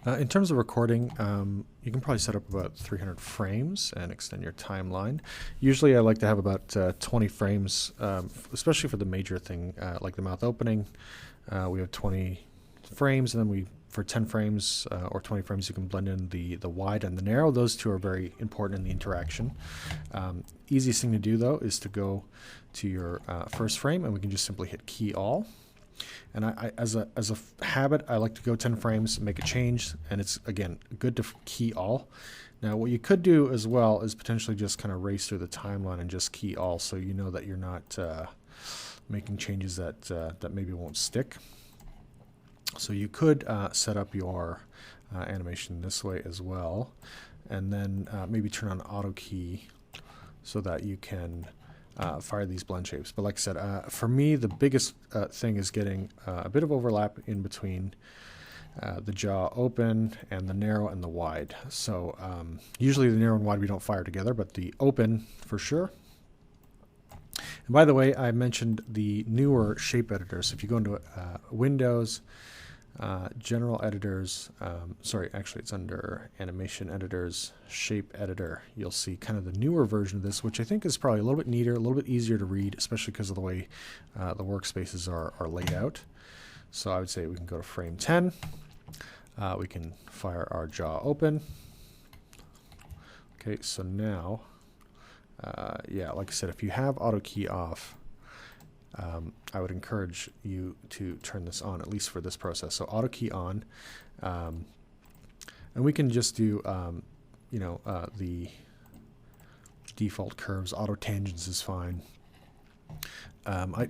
In terms of recording, you can probably set up about 300 frames and extend your timeline. Usually I like to have about 20 frames, especially for the major thing, like the mouth opening. We have 20 frames, and then for 10 frames or 20 frames, you can blend in the wide and the narrow. Those two are very important in the interaction. Easiest thing to do, though, is to go to your first frame, and we can just simply hit Key All. And as a habit, I like to go 10 frames, make a change, and it's, again, good to key all. Now, what you could do as well is potentially just kind of race through the timeline and just key all, so you know that you're not making changes that maybe won't stick. So you could set up your animation this way as well, and then maybe turn on auto key so that you can fire these blend shapes. But like I said, for me, the biggest thing is getting a bit of overlap in between the jaw open and the narrow and the wide. So usually the narrow and wide we don't fire together, but the open for sure. And by the way, I mentioned the newer shape editors. So if you go into Windows, General Editors, sorry, actually it's under Animation Editors, Shape Editor. You'll see kind of the newer version of this, which I think is probably a little bit neater, a little bit easier to read, especially because of the way the workspaces are laid out. So I would say we can go to frame 10. We can fire our jaw open. Okay, so now, yeah, like I said, if you have auto key off, I would encourage you to turn this on, at least for this process. So auto key on, and we can just do, the default curves. Auto tangents is fine.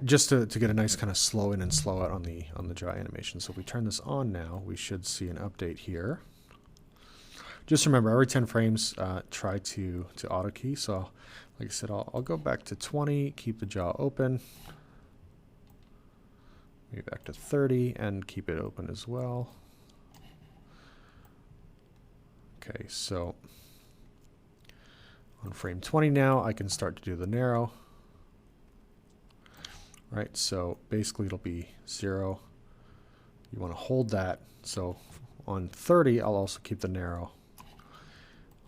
Just to get a nice kind of slow in and slow out on the jaw animation. So if we turn this on now, we should see an update here. Just remember, every 10 frames, try to auto key. So, like I said, I'll go back to 20, keep the jaw open. Maybe back to 30 and keep it open as well. Okay, so on frame 20 now, I can start to do the narrow. Right, so basically it'll be 0. You want to hold that. So on 30, I'll also keep the narrow.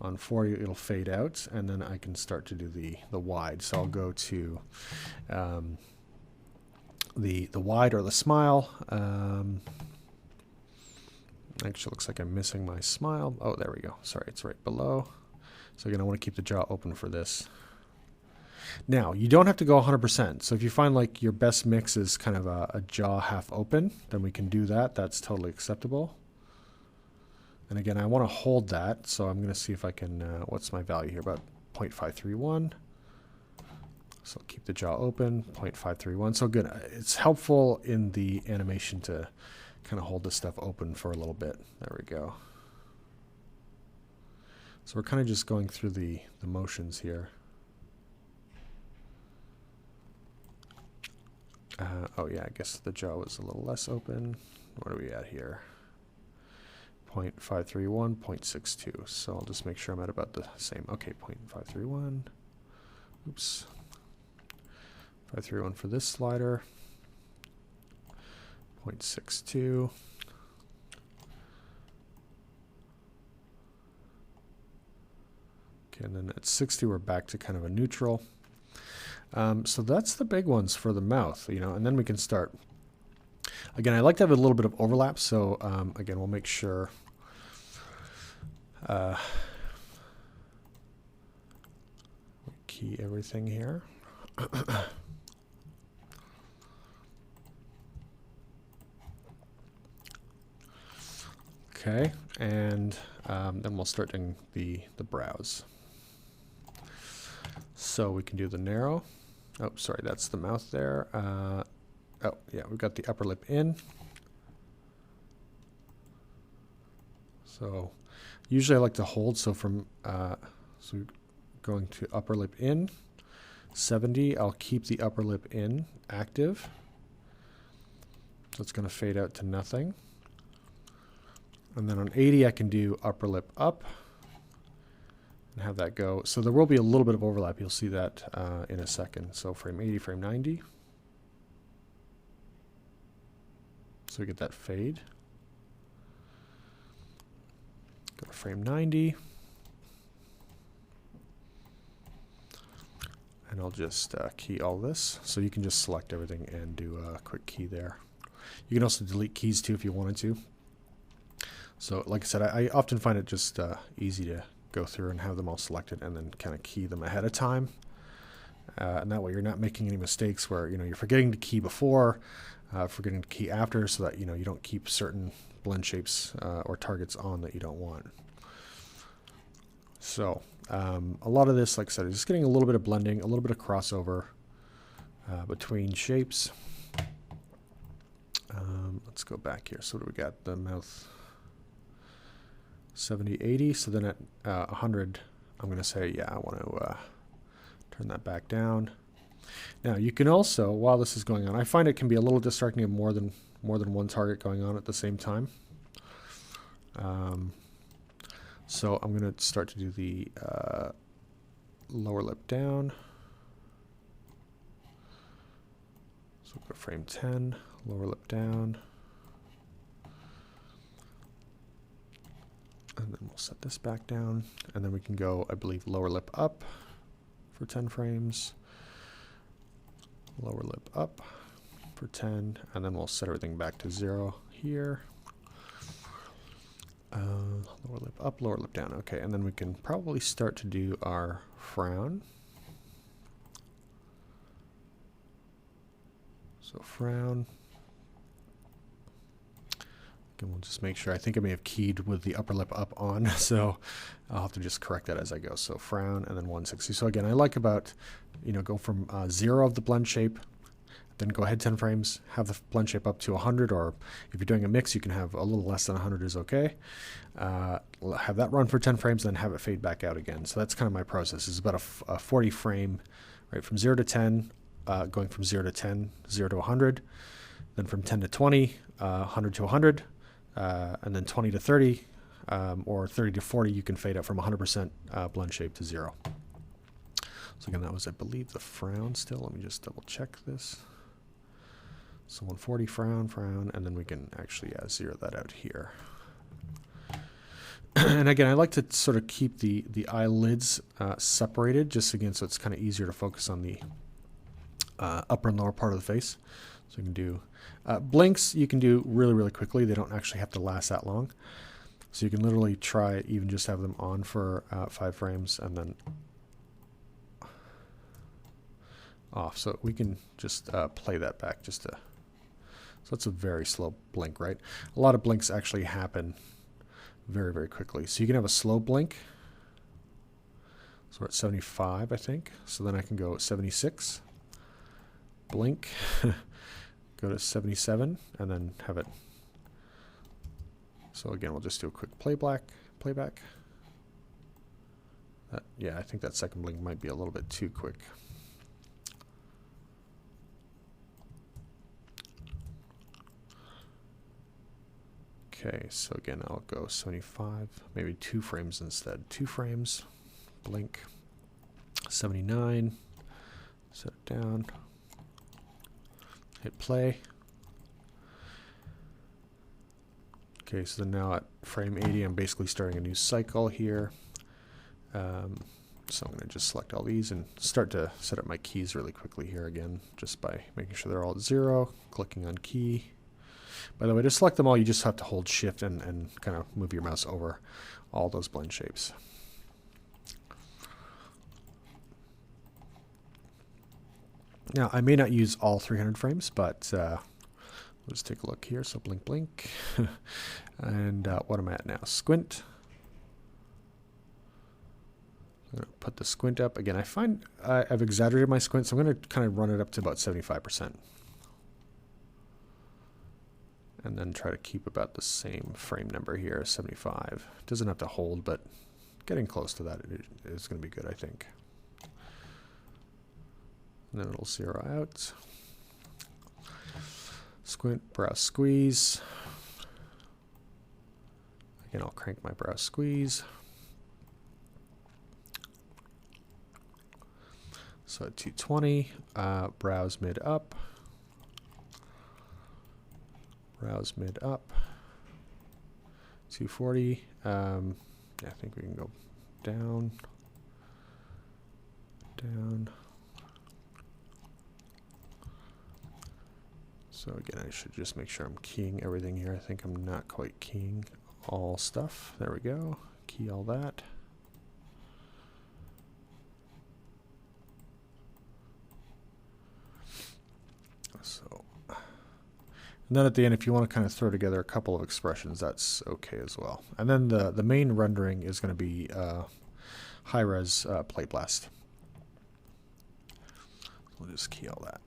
On 40, it'll fade out, and then I can start to do the wide. So I'll go to the wide or the smile. Actually, looks like I'm missing my smile. Oh, there we go. Sorry, it's right below. So again, I want to keep the jaw open for this. Now, you don't have to go 100%. So if you find like your best mix is kind of a jaw half open, then we can do that. That's totally acceptable. And again, I want to hold that. So I'm going to see if I can, what's my value here? About 0.531. So I'll keep the jaw open, 0.531. So good. It's helpful in the animation to kind of hold this stuff open for a little bit. There we go. So we're kind of just going through the motions here. Oh yeah, I guess the jaw was a little less open. What are we at here? 0.531, 0.62. So I'll just make sure I'm at about the same. Okay, 0.531. Oops. 531 for this slider. 0.62. Okay, and then at 60 we're back to kind of a neutral. So that's the big ones for the mouth, and then we can start. Again, I like to have a little bit of overlap, so again, we'll make sure we key everything here. Okay, and then we'll start doing the brows. So we can do the narrow. Oh, sorry, that's the mouth there. Oh, yeah, we've got the upper lip in. So usually I like to hold. So from so going to upper lip in, 70, I'll keep the upper lip in active. So it's going to fade out to nothing. And then on 80, I can do upper lip up and have that go. So there will be a little bit of overlap. You'll see that in a second. So frame 80, frame 90. So we get that fade. Go to frame 90. And I'll just key all this. So you can just select everything and do a quick key there. You can also delete keys too if you wanted to. So like I said, I often find it just easy to go through and have them all selected and then kind of key them ahead of time. And that way you're not making any mistakes where you're forgetting to key before, forgetting to key after, so that you don't keep certain blend shapes or targets on that you don't want. So a lot of this, like I said, is just getting a little bit of blending, a little bit of crossover between shapes. Let's go back here. So what do we got? The mouth 70, 80. So then at 100, I'm going to say, yeah, I want to turn that back down. Now you can also, while this is going on, I find it can be a little distracting to have more than one target going on at the same time. So I'm going to start to do the lower lip down. So we'll go frame 10, lower lip down. And then we'll set this back down. And then we can go, I believe, lower lip up for 10 frames. Lower lip up for 10. And then we'll set everything back to 0 here. Lower lip up, lower lip down. Okay, and then we can probably start to do our frown. So frown. And we'll just make sure. I think I may have keyed with the upper lip up on, so I'll have to just correct that as I go. So frown and then 160. So again, I like about, go from 0 of the blend shape, then go ahead 10 frames, have the blend shape up to 100, or if you're doing a mix, you can have a little less than 100 is okay. Have that run for 10 frames, then have it fade back out again. So that's kind of my process. It's about a 40 frame, right, from 0 to 10, going from 0 to 10, 0 to 100, then from 10 to 20, 100 to 100, and then 20 to 30, or 30 to 40, you can fade out from 100% blend shape to 0. So again, that was, I believe, the frown still. Let me just double check this. So 140 frown, and then we can actually zero that out here. And again, I like to sort of keep the eyelids separated, just again, so it's kind of easier to focus on the upper and lower part of the face. So you can do blinks. You can do really, really quickly. They don't actually have to last that long. So you can literally try even just have them on for 5 frames and then off. So we can just play that back just to. So it's a very slow blink, right? A lot of blinks actually happen very, very quickly. So you can have a slow blink. So we're at 75, I think. So then I can go 76, blink, go to 77, and then have it. So again, we'll just do a quick playback. Yeah, I think that second blink might be a little bit too quick. Okay, so again, I'll go 75, maybe 2 frames instead. 2 frames, blink, 79, set it down, hit play. Okay, so then now at frame 80, I'm basically starting a new cycle here. So I'm going to just select all these and start to set up my keys really quickly here again, just by making sure they're all at 0, clicking on key. By the way, to select them all, you just have to hold shift and kind of move your mouse over all those blend shapes. Now, I may not use all 300 frames, but let's take a look here. So blink, blink. And what am I at now? Squint. I'm going to put the squint up. Again, I find I've exaggerated my squint, so I'm going to kind of run it up to about 75%. And then try to keep about the same frame number here, 75. Doesn't have to hold, but getting close to that is going to be good, I think. And then it'll zero out. Squint, brow squeeze. Again, I'll crank my brow squeeze. So at 220, brows mid up. Brows mid up. 240. I think we can go down, down. So again, I should just make sure I'm keying everything here. I think I'm not quite keying all stuff. There we go. Key all that. So, and then at the end, if you want to kind of throw together a couple of expressions, that's okay as well. And then the main rendering is going to be high-res plate blast. We'll just key all that.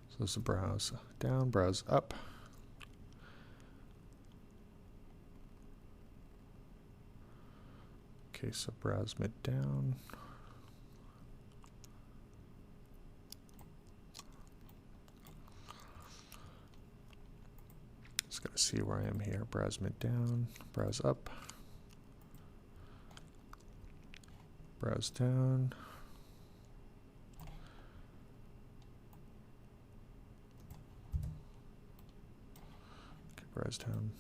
So this is browse down, browse up. Okay, so browse mid down. Just gotta see where I am here. Browse mid down, browse up, browse down. Okay, browse down.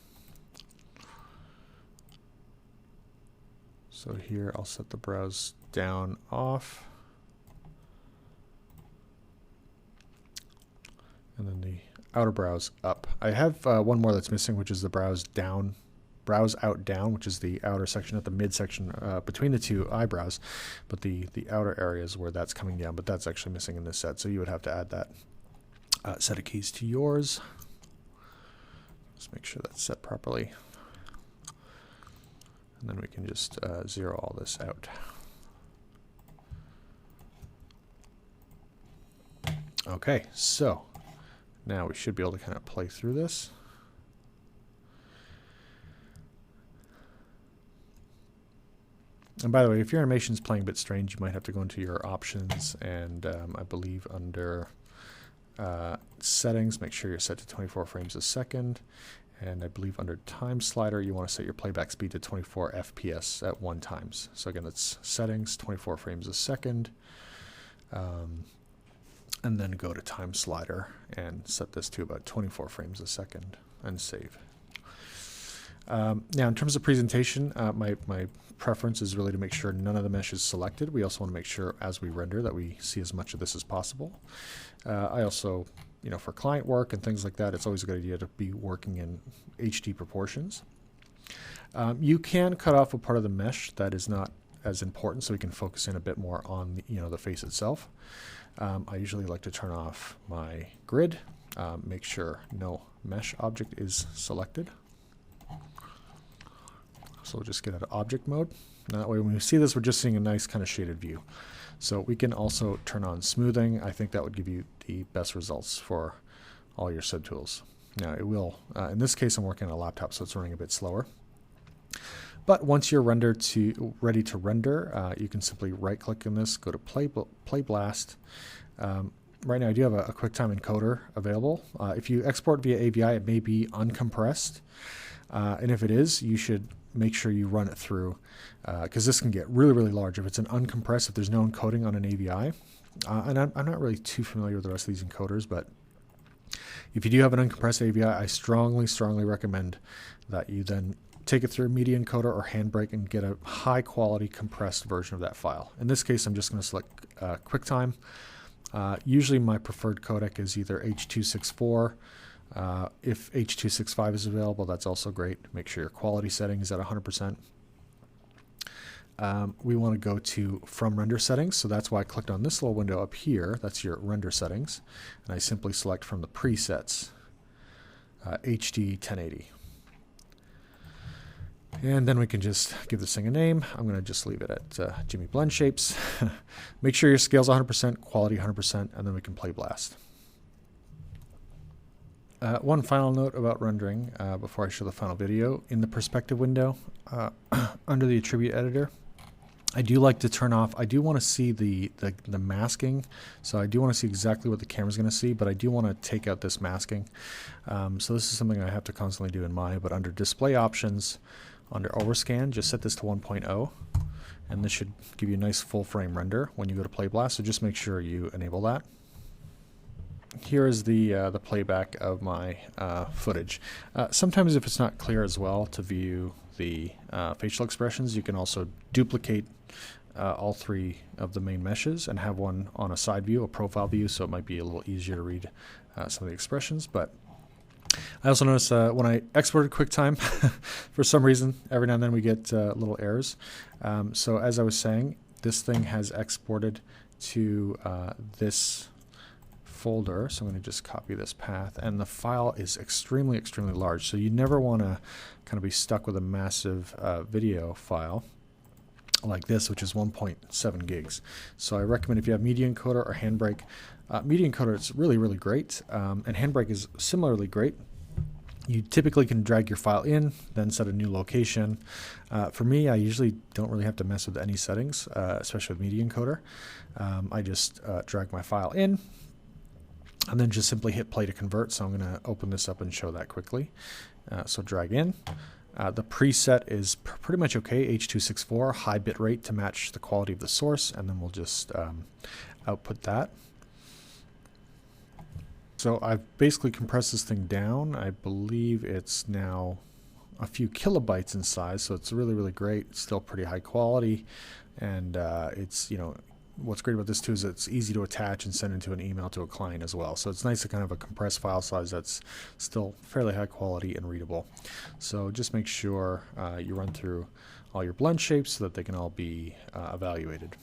So here I'll set the browse down off. And then the outer browse up. I have one more that's missing, which is the browse down, browse out down, which is the outer section at the midsection between the two eyebrows. But the outer area is where that's coming down, but that's actually missing in this set. So you would have to add that set of keys to yours. Just make sure that's set properly. And then we can just zero all this out. Okay, so now we should be able to kind of play through this. And by the way, if your animation is playing a bit strange, you might have to go into your options and I believe under settings, make sure you're set to 24 frames a second. And I believe under time slider, you want to set your playback speed to 24 FPS at 1 times. So again, that's settings, 24 frames a second. And then go to time slider and set this to about 24 frames a second and save. Now, in terms of presentation, my preference is really to make sure none of the mesh is selected. We also want to make sure as we render that we see as much of this as possible. I also, for client work and things like that, it's always a good idea to be working in HD proportions. You can cut off a part of the mesh that is not as important, so we can focus in a bit more on the face itself. I usually like to turn off my grid, make sure no mesh object is selected. So we'll just get out of object mode. Now that way when we see this, we're just seeing a nice kind of shaded view. So we can also turn on smoothing. I think that would give you the best results for all your subtools. Now it will, in this case I'm working on a laptop, so it's running a bit slower. But once you're ready to render, you can simply right click on this, go to play blast. Right now I do have a QuickTime encoder available. If you export via AVI, it may be uncompressed. And if it is, you should make sure you run it through, because this can get really, really large if it's an uncompressed, if there's no encoding on an AVI. And I'm not really too familiar with the rest of these encoders, but if you do have an uncompressed AVI, I strongly, strongly recommend that you then take it through a media encoder or Handbrake and get a high quality compressed version of that file. In this case, I'm just going to select QuickTime. Usually my preferred codec is either H.264. If H.265 is available, that's also great. Make sure your quality setting is at 100%. We want to go to from render settings, so that's why I clicked on this little window up here. That's your render settings, and I simply select from the presets HD 1080. And then we can just give this thing a name. I'm going to just leave it at Jimmy Blendshapes. Make sure your scale's 100%, quality 100%, and then we can play blast. One final note about rendering before I show the final video. In the perspective window, under the attribute editor, I do like to turn off, I do want to see the masking, so I do want to see exactly what the camera's going to see, but I do want to take out this masking. So this is something I have to constantly do in Maya, but under display options, under overscan, just set this to 1.0, and this should give you a nice full frame render when you go to play blast, so just make sure you enable that. here is the playback of my footage. Sometimes if it's not clear as well to view the facial expressions, you can also duplicate all three of the main meshes and have one on a side view, a profile view, so it might be a little easier to read some of the expressions. But I also noticed when I exported QuickTime, for some reason, every now and then we get little errors. So as I was saying, this thing has exported to this folder. So I'm going to just copy this path, and the file is extremely, extremely large. So you never want to kind of be stuck with a massive video file like this, which is 1.7 gigs. So I recommend if you have Media Encoder or Handbrake. Media Encoder is really, really great, and Handbrake is similarly great. You typically can drag your file in, then set a new location. For me, I usually don't really have to mess with any settings, especially with Media Encoder. I just drag my file in, and then just simply hit play to convert. So I'm going to open this up and show that quickly. So drag in. The preset is pretty much okay, H.264, high bit rate to match the quality of the source, and then we'll just output that. So I've basically compressed this thing down. I believe it's now a few kilobytes in size, so it's really, really great. It's still pretty high quality, and it's, you know, what's great about this too is it's easy to attach and send into an email to a client as well. So it's nice to kind of a compressed file size that's still fairly high quality and readable. So just make sure you run through all your blend shapes so that they can all be evaluated.